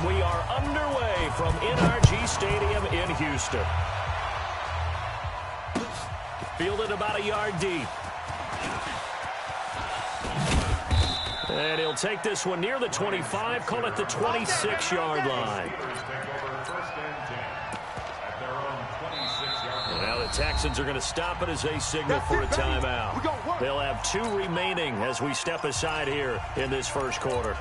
And we are underway from NRG Stadium in Houston. Fielded about a yard deep. And he'll take this one near the 25, call it the 26-yard line. Now the Texans are going to stop it as they signal for a timeout. They'll have 2 remaining as we step aside here in this first quarter.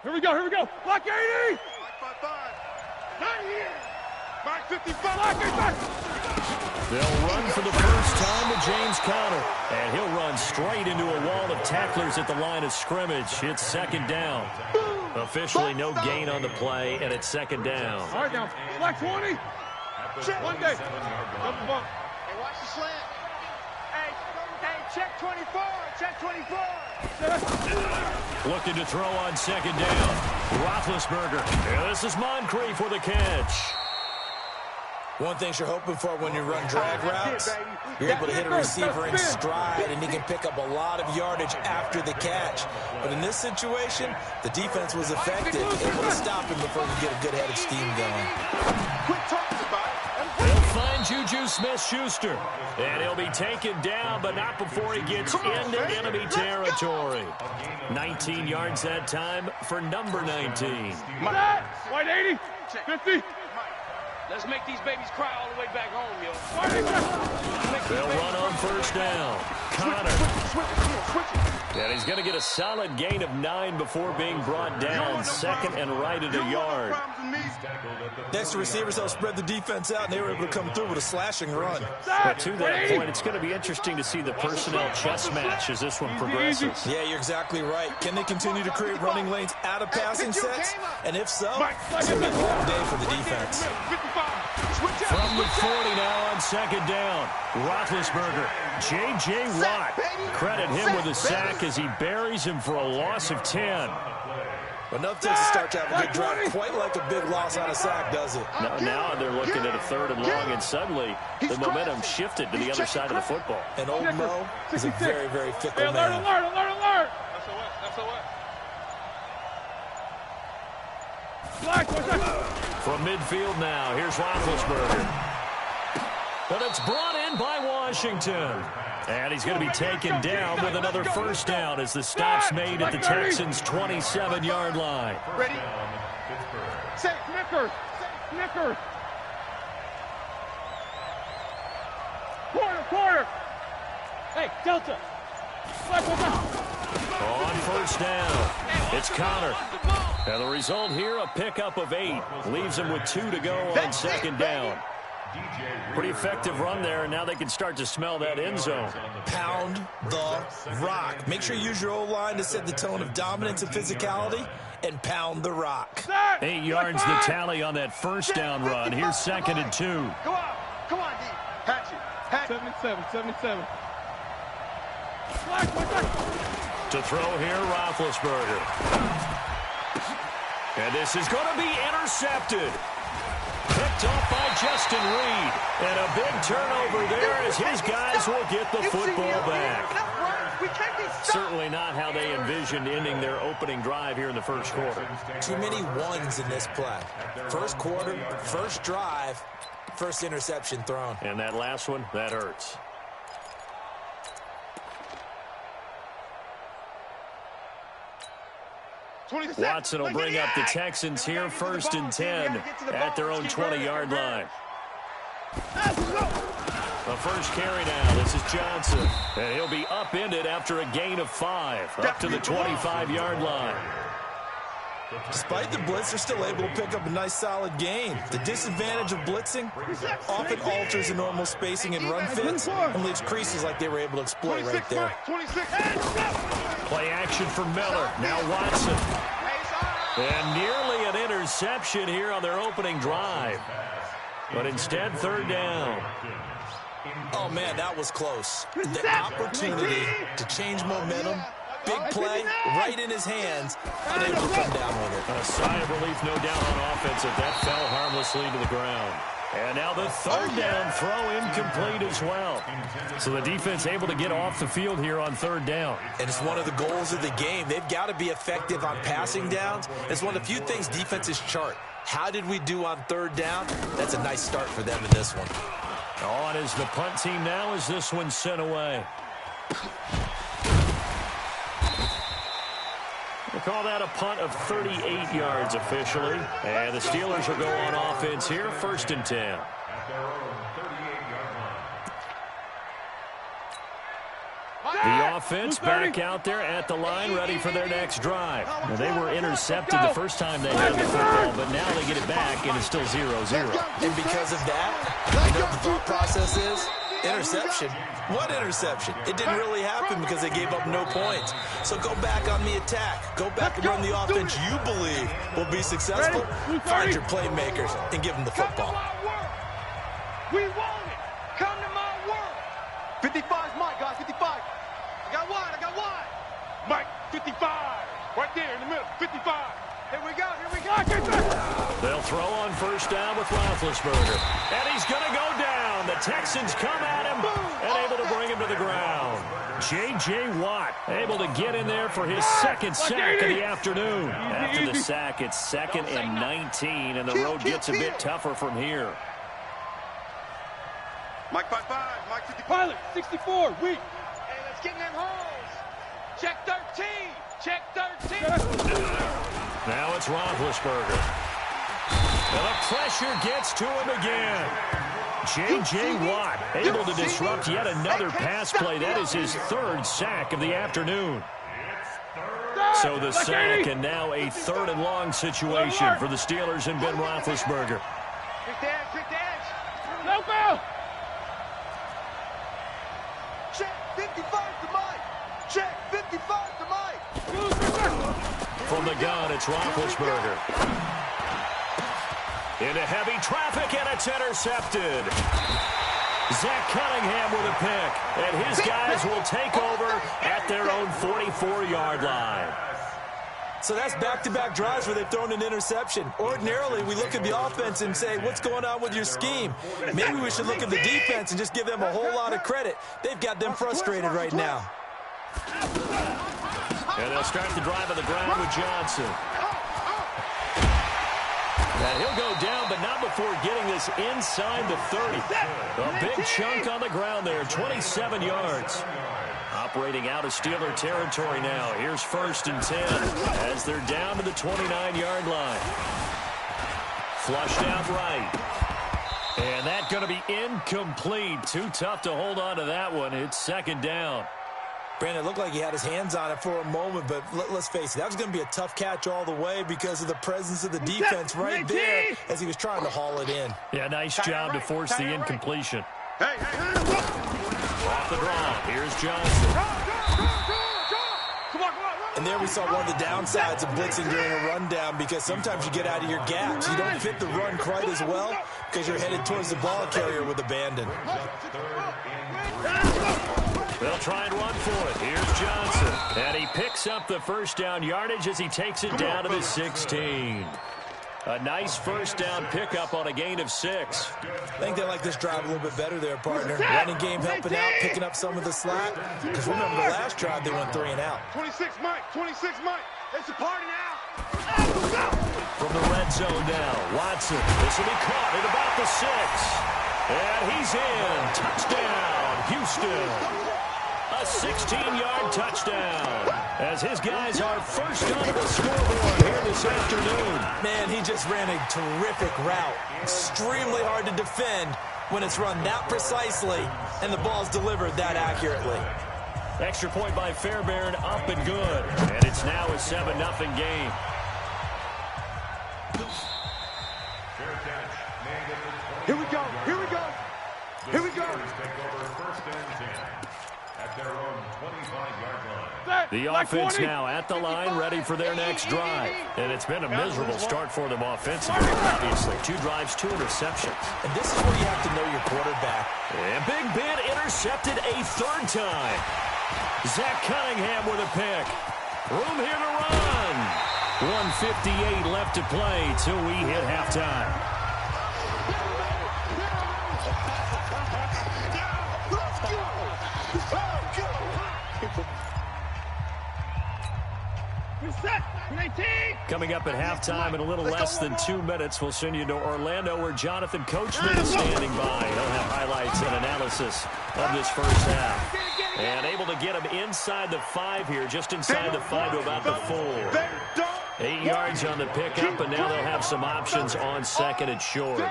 Here we go. Block 80! Block 55. Not here! Block 55. Block 55. They'll run for the first time with James Conner. And he'll run straight into a wall of tacklers at the line of scrimmage. It's second down. Officially no gain on the play, and it's second down. All right, now. Block 20. One day. Double bump. Hey, watch the slant. Hey, check 24. Check 24. Looking to throw on second down. Roethlisberger. And this is Moncrief for the catch. One thing you're hoping for when you run drag routes, you're able to hit a receiver in stride, and he can pick up a lot of yardage after the catch. But in this situation, the defense was effective, able to stop him before he could get a good head of steam going. Quick talking about it. They'll find Juju Smith-Schuster. And he'll be taken down, but not before he gets into enemy territory. 19 yards that time for number 19. White 80. 50. Let's make these babies cry all the way back home, yo. They'll run on first down. Conner. And he's going to get a solid gain of 9 before being brought down. Second and right at a yard. Next, the receivers help spread the defense out, and they were able to come through with a slashing run. But to that point, it's going to be interesting to see the personnel chess match as this one progresses. Yeah, you're exactly right. Can they continue to create running lanes out of passing sets? And if so, it's going to be a long day for the defense. From the 40 now on second down. Roethlisberger. J.J. Watt. Credit him with a sack as he buries him for a loss of 10. Enough takes to start to have a good drive. Quite like a big loss on a sack, does it? Now they're looking at a third and long, and suddenly the momentum shifted to the other side of the football. And old Mo is a very, very fickle man. Alert! From midfield now, here's Roethlisberger. But it's brought in by Washington. And he's going to be taken down with another first down as the stop's made at the Texans' 27-yard line. Ready? Set. Snickers. Quarter. Hey, Delta. On first down, it's Conner. And the result here, a pickup of 8. Leaves him with 2 to go on second down. Pretty effective run there, and now they can start to smell that end zone. Pound the rock. Make sure you use your O-line to set the tone of dominance and physicality, and pound the rock. 8 yards the tally on that first down run. Here's second and 2. Come on, D. Hatchet. 77. To throw here, Roethlisberger. And this is going to be intercepted. Picked off by Justin Reed. And a big turnover there as his guys will get the football back. Certainly not how they envisioned ending their opening drive here in the first quarter. Too many ones in this play. First quarter, first drive, first interception thrown. And that last one, that hurts. Watson will bring up the Texans here, first and 10 at their own 20-yard line. The first carry now. This is Johnson. And he'll be upended after a gain of 5, up to the 25-yard line. Despite the blitz, they're still able to pick up a nice solid gain. The disadvantage of blitzing often alters the normal spacing and run fits and leaves creases like they were able to exploit right there. Play action for Miller. Now Watson. And nearly an interception here on their opening drive. But instead, third down. Oh, man, that was close. The opportunity to change momentum, big play, right in his hands, unable to come down with it. A sigh of relief, no doubt, on offense if that fell harmlessly to the ground. And now the third down throw incomplete as well. So the defense able to get off the field here on third down. And it's one of the goals of the game. They've got to be effective on passing downs. It's one of the few things defenses chart. How did we do on third down? That's a nice start for them in this one. On is the punt team now as this one's sent away. We'll call that a punt of 38 yards officially. And the Steelers will go on offense here, 1st and 10. The offense back out there at the line, ready for their next drive. Now, they were intercepted the first time they had the football, but now they get it back, and it's still 0-0. And because of that, you know what the thought process is? Interception. What interception? It didn't really happen because they gave up no points. So go back on the attack. Go back and run the offense you believe will be successful. Find your playmakers and give them the football. We want it. Come to my work. 55's Mike, guys. 55. I got wide. Mike, 55. Right there in the middle. 55. Here we go. They'll throw on first down with Roethlisberger. And he's going to go down. The Texans come at him and able to bring him to the ground. J.J. Watt able to get in there for his second sack of the afternoon. After the sack, it's 2nd and 19, and the road gets a bit tougher from here. Mike 55. Mike 55. Pilot, 64. Weak. Hey, let's get in them holes. Check 13. Check 13. Now it's Roethlisberger. And the pressure gets to him again. J.J. Watt able to disrupt yet another pass play. That is his 3rd sack of the afternoon. So the sack, and now a 3rd and long situation for the Steelers and Ben Roethlisberger. Quick edge. No go. Check 55 to Mike. Check 55 to Mike. From the gun, it's Roethlisberger. Into heavy traffic, and it's intercepted. Zach Cunningham with a pick, and his guys will take over at their own 44-yard line. So that's back-to-back drives where they've thrown an interception. Ordinarily, we look at the offense and say, what's going on with your scheme? Maybe we should look at the defense and just give them a whole lot of credit. They've got them frustrated right now. And they'll start the drive on the ground with Johnson. And he'll go down, but not before getting this inside the 30. A big chunk on the ground there, 27 yards. Operating out of Steeler territory now. Here's 1st and 10 as they're down to the 29-yard line. Flushed out right. And that's going to be incomplete. Too tough to hold on to that one. It's 2nd down. Brandon, it looked like he had his hands on it for a moment, but let's face it, that was going to be a tough catch all the way because of the presence of the defense right there as he was trying to haul it in. Yeah, nice job to force the incompletion. Hey. Off the draw, here's Johnson. Come on. And there we saw one of the downsides of blitzing during a rundown because sometimes you get out of your gaps. You don't fit the run quite as well because you're headed towards the ball carrier with abandon. They'll try and run for it. Here's Johnson. And he picks up the first down yardage as he takes it down to the 16. A nice first down pickup on a gain of 6. I think they like this drive a little bit better there, partner. Running game helping out, picking up some of the slack. Because remember, the last drive they went 3 and out. 26 Mike. It's a party now. From the red zone now, Watson. This will be caught at about the 6. And he's in. Touchdown, Houston. A 16-yard touchdown as his guys are first onto the scoreboard here this afternoon. Man, he just ran a terrific route. Extremely hard to defend when it's run that precisely and the ball's delivered that accurately. Extra point by Fairbairn, up and good. And it's now a 7-0 game. Here we go. Take over 1st and 10 at their own 25-yard line. The offense now at the line, ready for their next drive. And it's been a miserable start for them offensively, obviously. 2 drives, 2 interceptions. And this is where you have to know your quarterback. And Big Ben intercepted a 3rd time. Zach Cunningham with a pick. Room here to run. 1:58 left to play till we hit halftime. Coming up at halftime in a little less than 2 minutes, we'll send you to Orlando where Jonathan Coachman is standing by. He'll have highlights and analysis of this first half. And able to get him inside the 5 here, just inside the 5 to about the 4. 8 yards on the pickup, and now they'll have some options on 2nd and short.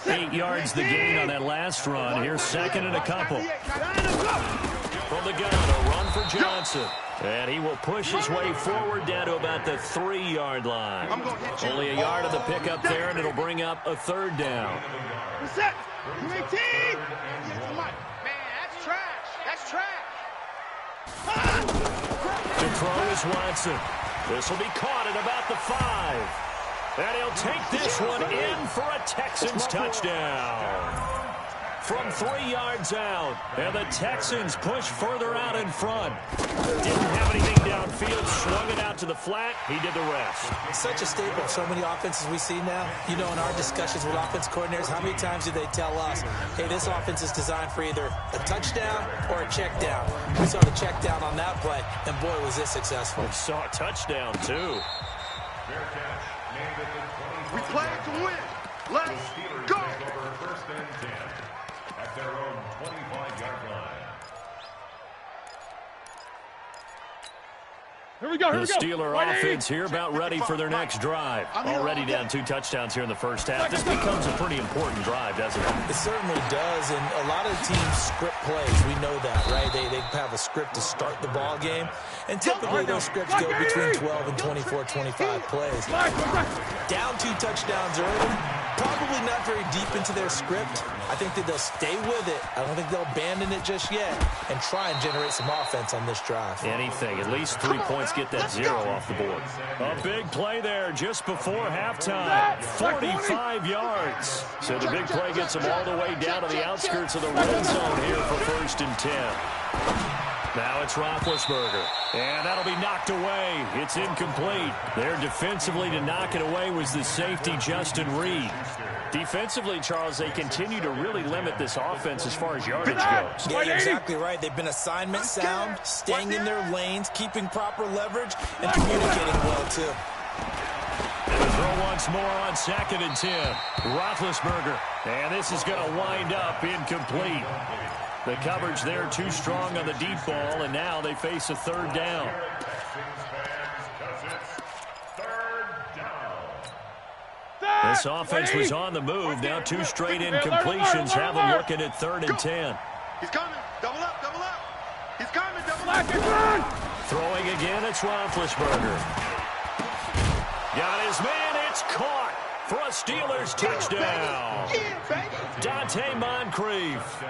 8 yards the gain on that last run. Here's 2nd and a couple. From the gun, a run for Johnson. And he will push his way forward down to about the 3-yard line. Only a yard on the pickup there, and it'll bring up a 3rd down. Set. 18. Man, that's trash. That's trash. To throw is Watson. This will be caught at about the 5. And he'll take this one in for a Texans touchdown. From 3 yards out, and the Texans push further out in front. Didn't have anything downfield, swung it out to the flat. He did the rest. Such a staple of so many offenses we see now. You know, in our discussions with offense coordinators, how many times do they tell us, hey, this offense is designed for either a touchdown or a check down. We saw the check down on that play, and boy, was this successful. We saw a touchdown, too. We play to win. Let's go. First and 10 at their own 25-yard line. Here we go, the Steeler offense here about ready for their next drive. Already down 2 touchdowns here in the first half. This becomes a pretty important drive, doesn't it? It certainly does, and a lot of teams script plays. We know that, right? They have a script to start the ball game, and typically those scripts go between 12 and 24, 25 plays. Down 2 touchdowns early, probably not very deep into their script. I think that they'll stay with it. I don't think they'll abandon it just yet and try and generate some offense on this drive. Anything, at least 3 points, get that 0 off the board. A big play there just before halftime. 45 yards. So the big play gets them all the way down to the outskirts of the red zone here for 1st and 10. Now it's Roethlisberger, and that'll be knocked away. It's incomplete. There defensively to knock it away was the safety, Justin Reed. Defensively, Charles, they continue to really limit this offense as far as yardage goes. Yeah, you're exactly right. They've been assignment sound, staying in their lanes, keeping proper leverage, and communicating well, too. And the throw once more on 2nd and 10. Roethlisberger, and this is going to wind up incomplete. The coverage there too strong on the deep ball, and now they face a 3rd down. This offense was on the move. Now 2 straight incompletions have them looking at 3rd and 10. He's coming. Double up, double up. He's coming, double up. Throwing again, it's Roethlisberger. Got his man, it's caught for a Steelers touchdown. Dante Moncrief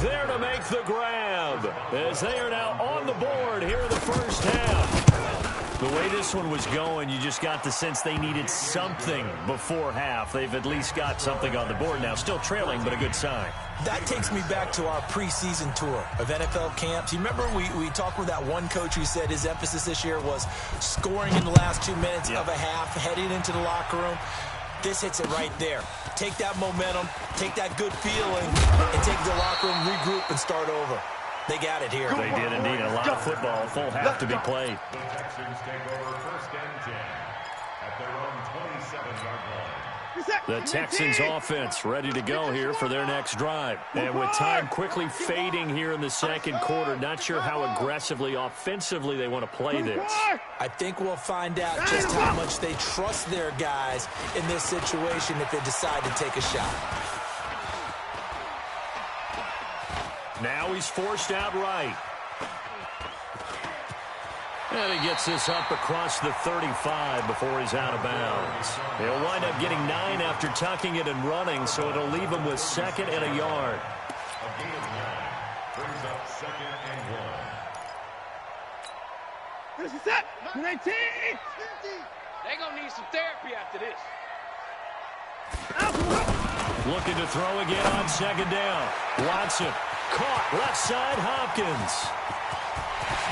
there to make the grab as they are now on the board here in the first half. The way this one was going, you just got the sense they needed something before half. They've at least got something on the board now. Still trailing, but a good sign. That takes me back to our preseason tour of NFL camps. You remember we talked with that one coach who said his emphasis this year was scoring in the last 2 minutes of a half, heading into the locker room. This hits it right there. Take that momentum, take that good feeling, and take the locker room, regroup, and start over. They got it here. They did indeed. A lot of football, full half to be played. The Texans take over 1st and 10 at their own 27-yard line. The Texans offense ready to go here for their next drive. And with time quickly fading here in the 2nd quarter, not sure how aggressively, offensively they want to play this. I think we'll find out just how much they trust their guys in this situation if they decide to take a shot. Now he's forced out right. And he gets this up across the 35 before he's out of bounds. He'll wind up getting 9 after tucking it and running, so it'll leave him with 2nd and a yard. A gain of 9 brings up 2nd and 1. This is it. 19. They're going to need some therapy after this. Looking to throw again on second down. Watson caught left side. Hopkins.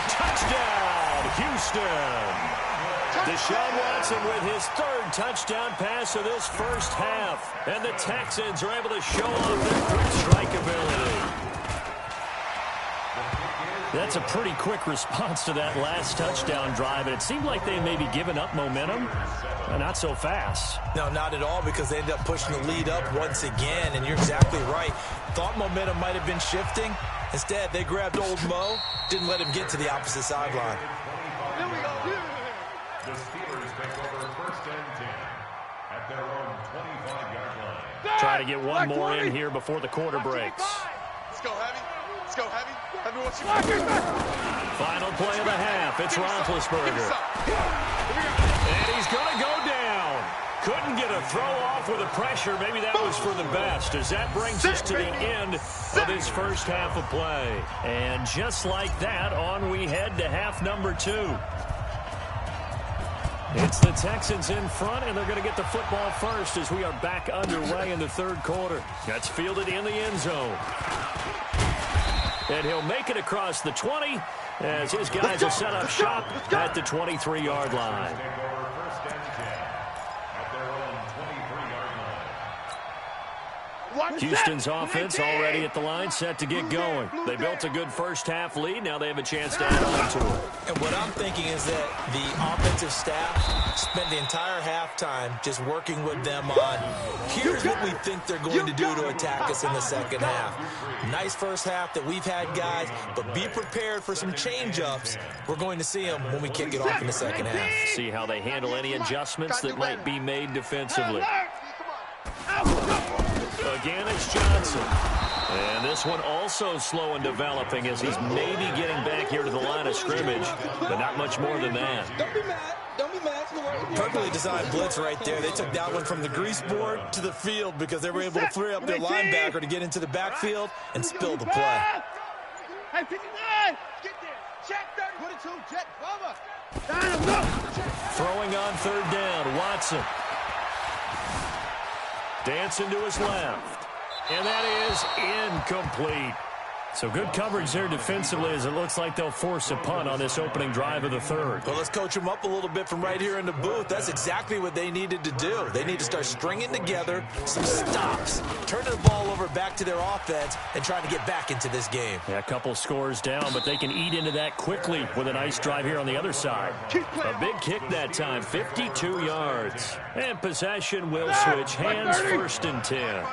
Touchdown, Houston. Deshaun Watson with his third touchdown pass of this first half. And the Texans are able to show off their quick strike ability. That's a pretty quick response to that last touchdown drive. And it seemed like they may be giving up momentum. Not so fast. No, not at all, because they ended up pushing the lead up once again. And you're exactly right. Thought momentum might have been shifting. Instead, they grabbed old Mo, didn't let him get to the opposite sideline. Here we go. The Steelers take over first and 10 at their own 25-yard line. Try to get one more in here before the quarter breaks. Let's go, Heavy. Let's go, Heavy. Heavy, what you Final play of the half. It's Roethlisberger. And he's going to go down. Couldn't get a throw off with the pressure. Maybe that was for the best, as that brings us to the end of this first half of play. And just like that, on we head to half number 2. It's the Texans in front, and they're going to get the football first as we are back underway in the third quarter. That's fielded in the end zone. And he'll make it across the 20 as his guys will set up shop at the 23-yard line. Houston's offense already at the line, set to get going. They built a good first-half lead. Now they have a chance to add on to it. And what I'm thinking is that the offensive staff spent the entire halftime just working with them on, here's what we think they're going to do to attack us in the second half. Nice first half that we've had, guys, but be prepared for some change-ups. We're going to see them when we kick it off in the second half. See how they handle any adjustments that might be made defensively. Again, it's Johnson. And this one also slow in developing as he's maybe getting back here to the line of scrimmage, but not much more than that. Don't be mad. Don't be mad. Perfectly designed blitz right there. They took that one from the grease board to the field because they were able to free up their linebacker to get into the backfield and spill the play. Hey, 59. Get there. Check 30. 22. Check. Bubba. Throwing on third down, Watson. Dancing to his left. And that is incomplete. So good coverage there defensively as it looks like they'll force a punt on this opening drive of the third. Well, let's coach them up a little bit from right here in the booth. That's exactly what they needed to do. They need to start stringing together some stops, turning the ball over back to their offense, and trying to get back into this game. Yeah, a couple scores down, but they can eat into that quickly with a nice drive here on the other side. A big kick that time, 52 yards. And possession will switch hands, first and 10.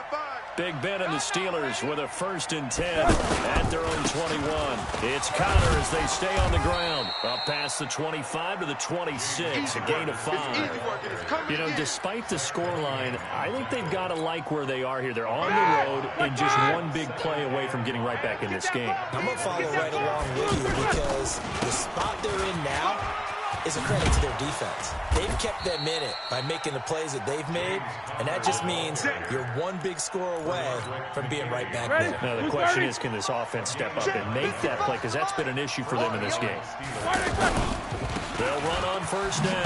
Big Ben and the Steelers with a first and 10 at their own 21. It's Connor as they stay on the ground. Up past the 25 to the 26, a gain of 5. You know, despite the scoreline, I think they've got to like where they are here. They're on the road and just one big play away from getting right back in this game. I'm going to follow right along with you because the spot they're in now is a credit to their defense. They've kept them in it by making the plays that they've made, and that just means you're one big score away from being right back there. Now, the question is, can this offense step up and make that play? Because that's been an issue for them in this game. They'll run on first down.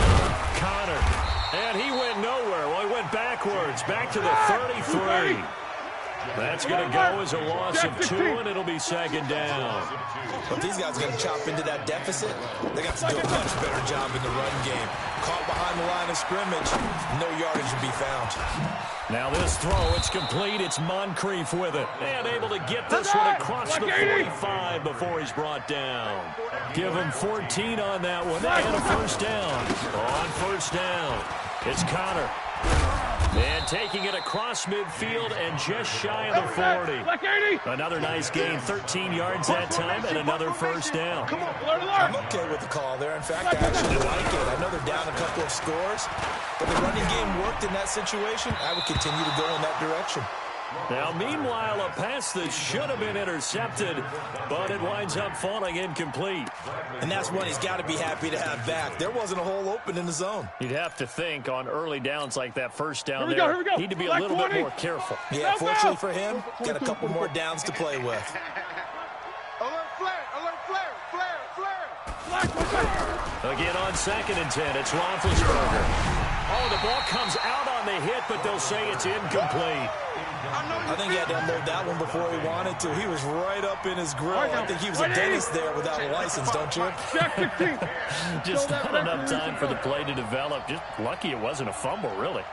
Connor. And he went nowhere. Well, he went backwards. Back to the 33. That's going to go as a loss of 2, and it'll be second down. But these guys are going to chop into that deficit. They got to do a much better job in the run game. Caught behind the line of scrimmage, no yardage to be found. Now this throw, it's complete. It's Moncrief with it. And able to get this one across the 45 before he's brought down. Give him 14 on that one, and a first down. On first down, it's Connor. And taking it across midfield and just shy of the 40. Another nice gain, 13 yards that time, and another first down. I'm okay with the call there. In fact, I actually like it. I know they're down a couple of scores, but the running game worked in that situation. I would continue to go in that direction. Now, meanwhile, a pass that should have been intercepted, but it winds up falling incomplete. And that's one he's got to be happy to have back. There wasn't a hole open in the zone. You'd have to think on early downs like that first down there, need to be a little bit more careful. Yeah, fortunately for him, got a couple more downs to play with. Alert flare, alert flare, flare, flare. Again on 2nd and 10, it's Roethlisberger. Oh, the ball comes out on the hit, but they'll say it's incomplete. I think he had to unload that one before he wanted to. He was right up in his grill. I think he was a dentist there without a license, don't you? Just not enough time for the play to develop. Just lucky it wasn't a fumble, really.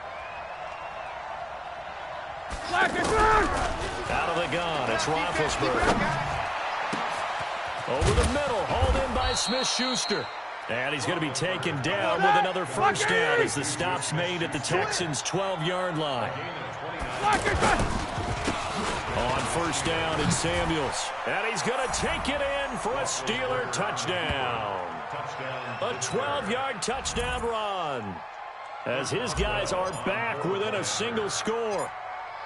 Out of the gun, it's Roethlisberger. Over the middle, hauled in by Smith-Schuster. And he's going to be taken down with another first down as the stop's made at the Texans' 12-yard line. On first down, it's Samuels. And he's going to take it in for a Steeler touchdown. A 12-yard touchdown run. As his guys are back within a single score.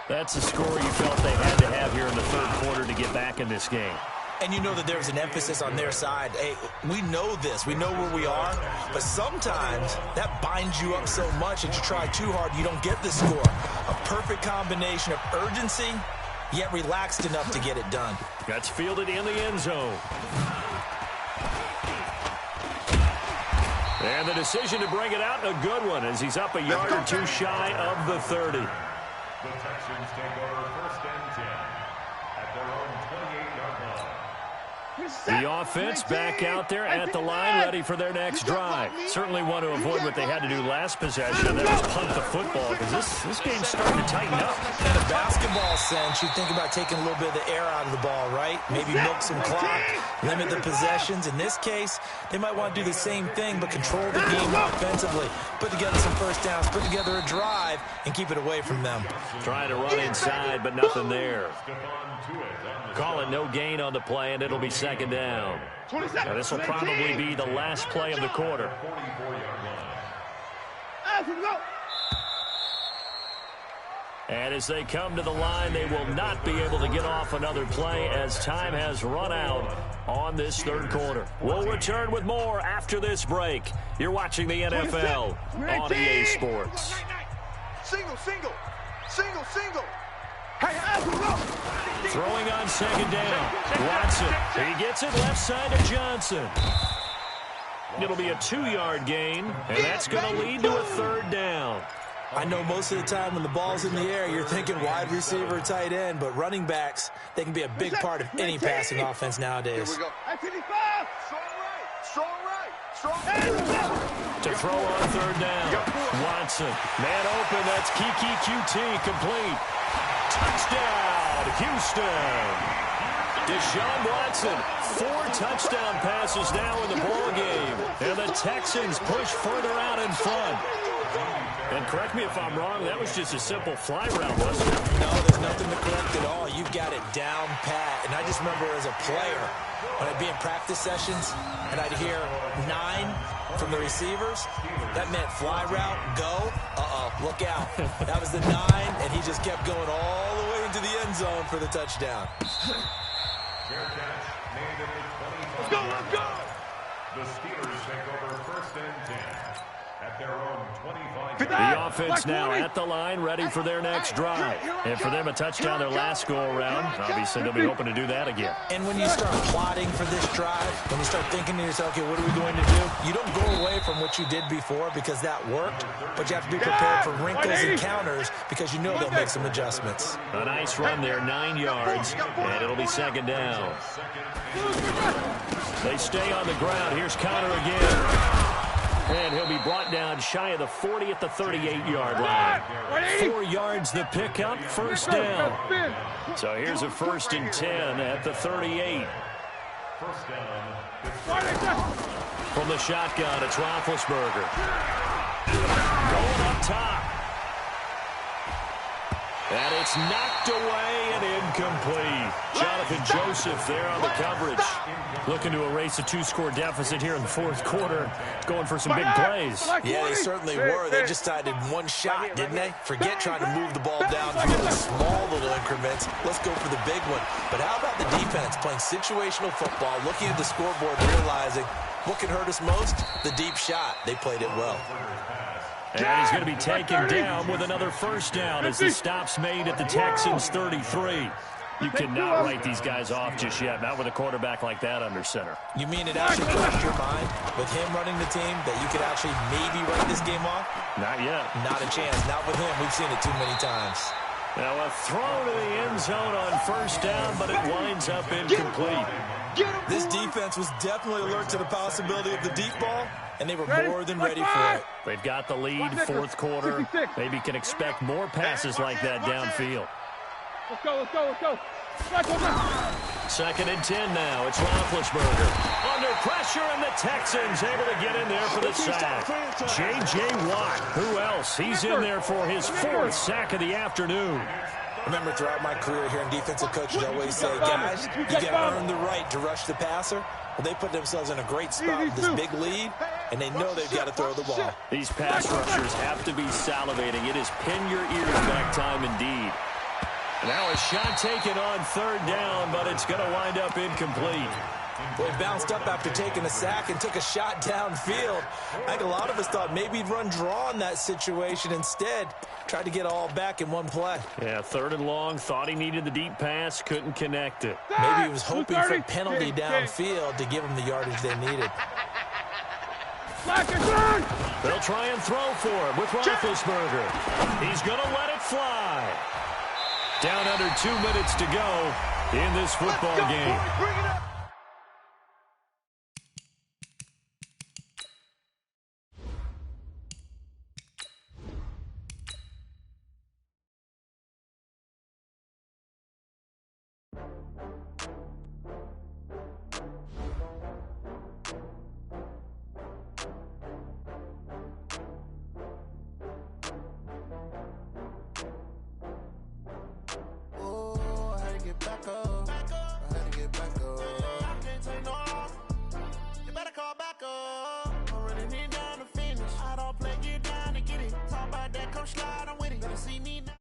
That's the score you felt they had to have here in the third quarter to get back in this game. And you know that there's an emphasis on their side. Hey, we know this. We know where we are. But sometimes that binds you up so much that you try too hard, you don't get the score. A perfect combination of urgency, yet relaxed enough to get it done. That's fielded in the end zone. And the decision to bring it out, a good one, as he's up a yard or two shy of the 30. The Texans take over 1st and 10 at their own 28-yard line. The offense back out there at the line, ready for their next drive. Certainly want to avoid what they had to do last possession, that was punt the football, because this game's starting to tighten up. In a basketball sense, you think about taking a little bit of the air out of the ball, right? Maybe milk some clock, limit the possessions. In this case, they might want to do the same thing, but control the game offensively. Put together some first downs, put together a drive, and keep it away from them. Trying to run inside, but nothing there. Call it no gain on the play, and it'll be 2nd down. Now, this will probably be the last play of the quarter. And as they come to the line, they will not be able to get off another play as time has run out on this third quarter. We'll return with more after this break. You're watching the NFL on EA Sports. Single, single, single, single. Throwing on 2nd down. Watson. He gets it left side to Johnson. It'll be a 2-yard gain, and that's going to lead to a 3rd down. I know most of the time when the ball's in the air, you're thinking wide receiver, tight end, but running backs, they can be a big part of any passing offense nowadays. Here we go. Strong right. Strong right. To throw on 3rd down. Watson. Man open. That's Kiki QT complete. Touchdown, Houston. Deshaun Watson, 4 touchdown passes now in the ballgame. And the Texans push further out in front. And correct me if I'm wrong, that was just a simple fly route, wasn't it? No, there's nothing to correct at all. You've got it down pat. And I just remember as a player, when I'd be in practice sessions, and I'd hear 9 from the receivers, that meant fly route, go, look out. That was the 9, and he just kept going all the way into the end zone for the touchdown. Let's go, let's go! The Steelers take over 1st and 10 at their own 25. The offense now at the line, ready for their next drive. And for them, a touchdown their last go-around. Obviously, they'll be hoping to do that again. And when you start plotting for this drive, when you start thinking to yourself, okay, what are we going to do? You don't go away from what you did before because that worked, but you have to be prepared for wrinkles and counters because you know they'll make some adjustments. A nice run there, 9 yards, and it'll be 2nd down. They stay on the ground. Here's Connor again. And he'll be brought down shy of the 40 at the 38-yard line. 4 yards the pickup, 1st down. So here's a 1st and 10 at the 38. From the shotgun, it's Roethlisberger. Going up top. And it's knocked away and incomplete. Jonathan Joseph there on the coverage. Looking to erase a 2-score deficit here in the 4th quarter. Going for some big plays. Yeah, they certainly were. They just decided one shot, didn't they? Forget trying to move the ball down to small little increments. Let's go for the big one. But how about the defense playing situational football, looking at the scoreboard, realizing what can hurt us most? The deep shot. They played it well. And he's going to be taken down with another 1st down as the stop's made at the Texans' 33. You cannot write these guys off just yet, not with a quarterback like that under center. You mean it actually crossed your mind with him running the team that you could actually maybe write this game off? Not yet. Not a chance. Not with him. We've seen it too many times. Now a throw to the end zone on first down, but it winds up incomplete. This defense was definitely alert to the possibility of the deep ball, and they were more than ready for it. They've got the lead, fourth quarter. Maybe can expect more passes like that downfield. Let's go, let's go, let's go. Second and 10 now. It's Roethlisberger. Under pressure, and the Texans able to get in there for the sack. J.J. Watt. Who else? He's in there for his fourth sack of the afternoon. Remember, throughout my career here in defensive coaches always say, guys, you got to earn the right to rush the passer. Well, they put themselves in a great spot with this big lead, and they know they've got to throw the ball. These pass rushers have to be salivating. It is pin your ears back time indeed. Now a shot taken on third down, but it's going to wind up incomplete. Boy, bounced up after taking a sack and took a shot downfield. I think a lot of us thought maybe he'd run draw in that situation. Instead, tried to get all back in one play. Yeah, third and long, thought he needed the deep pass, couldn't connect it. Maybe he was hoping for a penalty downfield to give him the yardage they needed. They'll try and throw for him with Roethlisberger. He's going to let it fly. Down under 2 minutes to go in this football game. Bring it up. Back up. I had to get back up. I can't take no loss. You better call back up. I'm really need down to finish. I don't play, get down to get it. Talk about that, come slide, I'm with it. Better see me now.